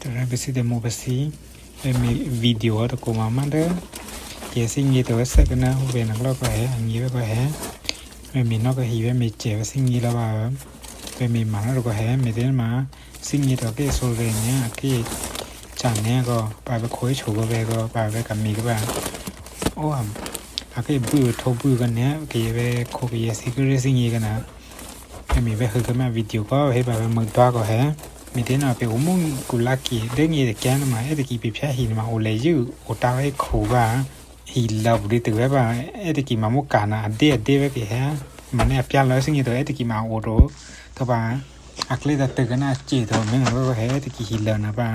besi demo besi video to ko mama de ke singi to sa kana be na lo ko he angi be ko he me no ko hi be me che singi la ba be me ma na ko he me de ma singi to ke so re nya ke cha ne ko ba be khoi chu ko be ko ba be ka mi ko ba o am a ke bu to bu ka ne ke be ko ke si ko singi kana me be he ka ma video ko he ba be mo to ko heมีแต่น่ะไปอุโมงค์กุลากีเรื่องนี้แต่แกนมาไอ้ตะกี้ไปแพ้หินมาโอเลยอยู่โอตาไอ้ขู่ว่าหินเราดิตึกไว้ว่าไอ้ตะกี้มามุกกานะเดไว้ไปแฮะมันเนี่ยเปลี่ยนแล้วสิ่งนี้ตัวไอ้ตะกี้มาโอโรตัวว่าอักเลยแต่ตึกน่ะจีตัวมึงก็แฮตะกี้หินแล้วนะป่ะ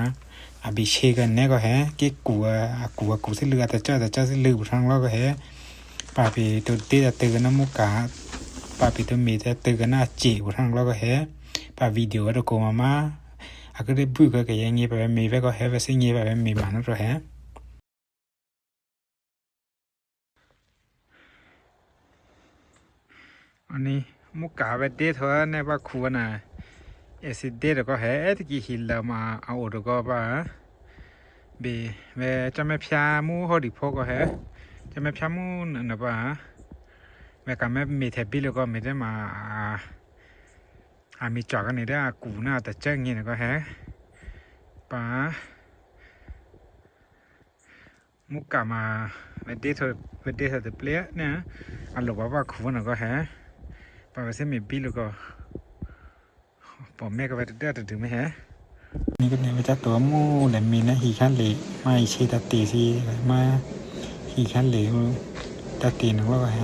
อาบิเชกันเนี่ยก็แฮเก็กลัวสิเลือแต่เจ้าสิลือทางเราก็แฮป่าไปตัวตีแต่ตึกน่ะมุกกาป่าไปตัวมีแต่ตึกน่ะจีทางเราก็แฮป่าวิดีโอตะโกมาอาก็ได้บุกก็ยังงี้ไปมีไปก็เฮฟสิ่งงี้ไปมีมันก็เฮอันนี้มุกกาไปเดทเถอะในว่าคูน่ะเอสิเดทก็เฮตะกี้หินแล้วมาเอาอดก็ป่ะเบจะไม่พยามูฮอดิพอก็เฮจะไม่พยามูนะป่ะเมื่อกี้ไม่มีเทปบิลก็ไม่ได้มามีจอกันนี่ได้กูน่าแต่เจ้าเงี้ยก็แฮป้ามุกกามาเวดเดทเตเปลี่ยเนี่ยอันหลบว่าคูน่ะก็แฮป้าไปเส้นมีบิลก็ผมแม่ก็ไปเดือดถึงไหมแฮนี่ก็เนี่ยไปจัดตัวมูแต่มีนะฮีคันเลยไม่ใช่ตัดตีสิมาฮีคันเลยตัดตีนึกว่าก็แฮ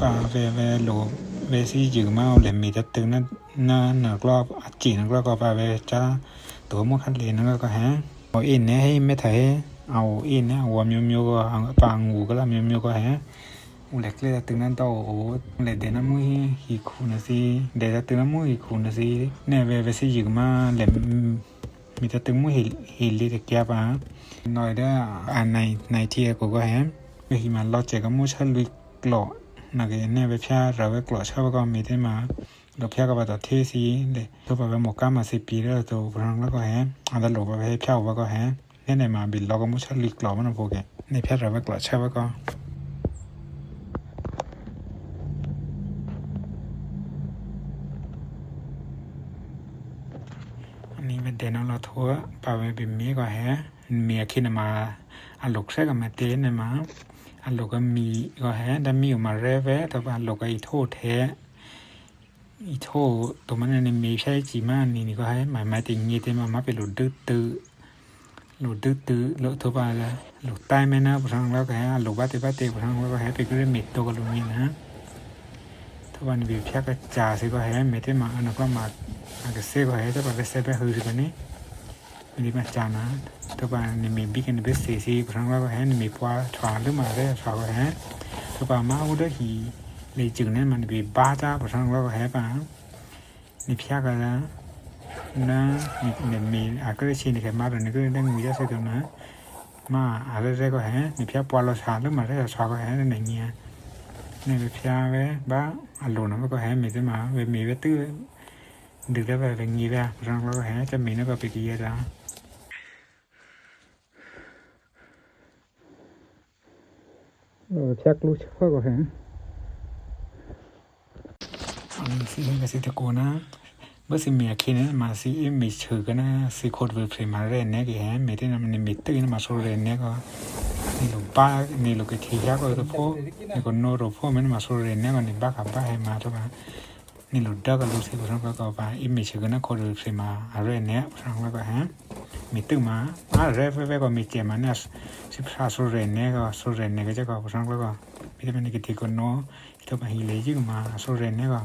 ป้าเวหลบเวซี่ยืมมาเอาเลยมีตัดตึงนั่นหนักรอบจีนก็ไปจ้าตัวมุขันเลนนั่นก็ฮะเอาอินเนี่ยให้ไม่ถ่ายเอาอินเนี่ยหัวมิวก็ปางหูก็แล้วมิวก็ฮะอุเล็กเลยตึงนั่นโตโอ้เล็ดเดนน้ำมือฮีคูนะสิเดนตึงน้ำมือฮีคูนะสิเนี่ยเวซี่ยืมมาเลยมีแต่ตึงมือฮีลีตะเกียบอ่ะหน่อยได้อ่านในเทียก็ฮะเวทีมันเราเจอกับมือชันลุยกล่อนักเรียนเนี่ยไปพิจารณาไปกล่อชอบก็มีได้มาเราเพียก็ไปต่อเทสีเลยตัวไปหมกก้ามา10 ปีแล้วตัวพลังแล้วก็แฮอันนั้นหลบไปให้เพี้ยวว่าก็แฮเนี่ยในมาบินเราก็มุชลิกหล่อมันพวกแกในเพี้ยเราไปกล่อชอบก็อันนี้เป็นเดนเราทั่วไปบินมีก็แฮเมียคิดมาอันหลกใช้กับมาเต้นในมาอันหลกก็มีก็แฮแต่มีออกมาเร่เว้แต่ว่าหลกก็อีโทษแท้อีโทตัวมันเนี่ยมีใช่จีมานี่ก็ให้หมายถึงยี่เต็มมาเป็นหลุดดื้อตื้อหลุดทั่วไปแล้วหลุดใต้แม่น้ำพลังแล้วก็ให้หลุดบ้าเตพลังแล้วก็ให้ไปก็ได้เม็ดตัวกับลุงนี่นะทุกวันวิวแค่ก็จ่าสิก็ให้เม็ดได้มาอันนั้นก็มาอันก็เซ่ก็ให้ถ้าไปเซ่ไปหื้อสิกันนี้ไม่ได้มาจ่านะทุกวันนี่มีบิ๊กอันเป็นสีพลังแล้วก็ให้มีปัวถวานหรือมาได้ถวานก็ให้ทุกวันมาอุดหีเลยจึงนั้นมันเป็นบ้าจ้าพลังแล้วก็ให้ป่ะนี่พิจารณานะมีอาก็ได้ชินในแค่มาตรงนี้ก็ได้งูเยอะสุดตรงนั้นมาอะไรได้ก็แห่นี่พิจารณาปวดเราชาหรือมาได้ชาก็แห่ในไหนเงี้ยนี่พิจารณาไว้บ้าอารมณ์นั้นก็แห่มีได้มาเวมีไว้ตื้อดึกได้ไปเป็นงี้ได้พลังแล้วก็แห่จะมีนั่นก็ไปกี่จ้าเช็ครู้เชื่อก็แห่สิตะโกนะเมื่อสิมีอาคีนั้นมาสิมีชื่อกันนะสิโคตรเวฟมาเรนเนี่ยกี่แห่มีที่นั่นมันมีตื้อมาโซเรนเนี่ยก็นี่ลูกป้านี่ลูกที่ยากก็ตัวพ่อนี่ก็โนรูพ่อมันมาโซเรนเนี่ยมันนี่บ้ากับบ้าให้มาทุกอย่างนี่ลูกเด็กก็ลูกสิพลังก็ไปมีชื่อกันนะโคตรเวฟมาเรนเนี่ยพลังก็แห่มีตื้อมาเรฟก็มีเจมันเนี่ยสิพาโซเรนเนี่ยก็จะก็พลังก็มีแต่มันนี่กี่คนโนตัวไปฮิเลจิกมาโซเรนเนี่ยก็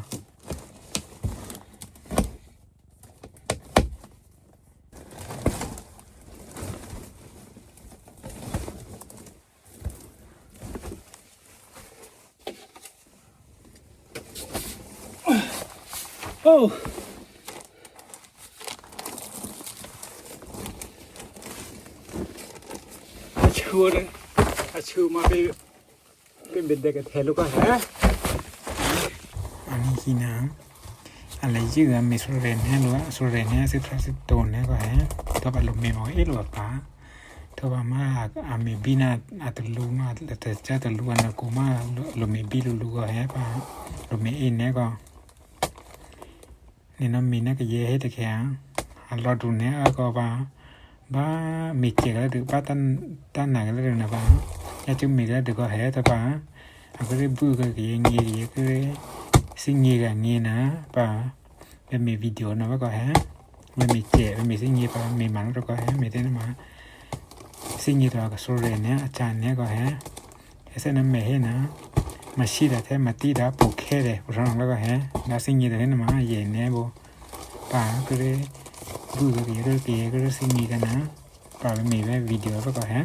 โอ้ชัวร์เลยชัวร์มาเป็นเด็กแทนลูกก็ฮะอันนี้ขี้น้ำอะไรชื่อมีสุเรนเนี่ยหรือว่าสุเรนเนี่ยสิบโตนเนี่ยก็ฮะตัว ก็บาลมเมมเอหลวป้าทว่ามาอาเมบีนาอาตลูมาแต่เจ้าตลูอันกูมาลมเมบีลูก็แฮป้าลมเมเอ็นเนี่ยก็นี่น้องมีน่าก็เย่ให้แต่แข็งอันรอดูเนี่ยก็บ้ามีเจก็ได้บ้าตั้นไหนก็ได้นะบ้าอยากจะมีก็ได้ก็แฮแต่บ้าอันก็ได้บูก็เงี้ยก็ได้สิ่งเงี้ยกันเงี้ยนะป้าเป็นมีวิดีโอนะว่าก็แฮมันมีเจมันมีสิ่งเงี้ยป้ามีมันแล้วก็แฮมีได้นะมาสิ่งเงี้ยตัวก็สุดเลยเนี่ยอาจารย์เนี่ยก็แฮเอเซนไม่เห็นนะมาชีดแต่มาตีดาปลุกแค่เลยพวกเราแล้วก็แฮแล้วสิ่งเงี้ยตัวนี้มาเย็นเนี่ยบ่ป้าก็ได้บูก็ได้สิ่งเงี้ยกันนะป้าเป็นมีแบบวิดีโอแล้วก็แฮ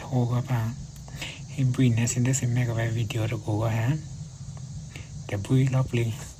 โทรก็ป่ะให้บุยเนี่ยสิ่งที่สิ่งแม่ก็ไปวิดีโอตะโกก็ฮะแต่บุยรอบเลย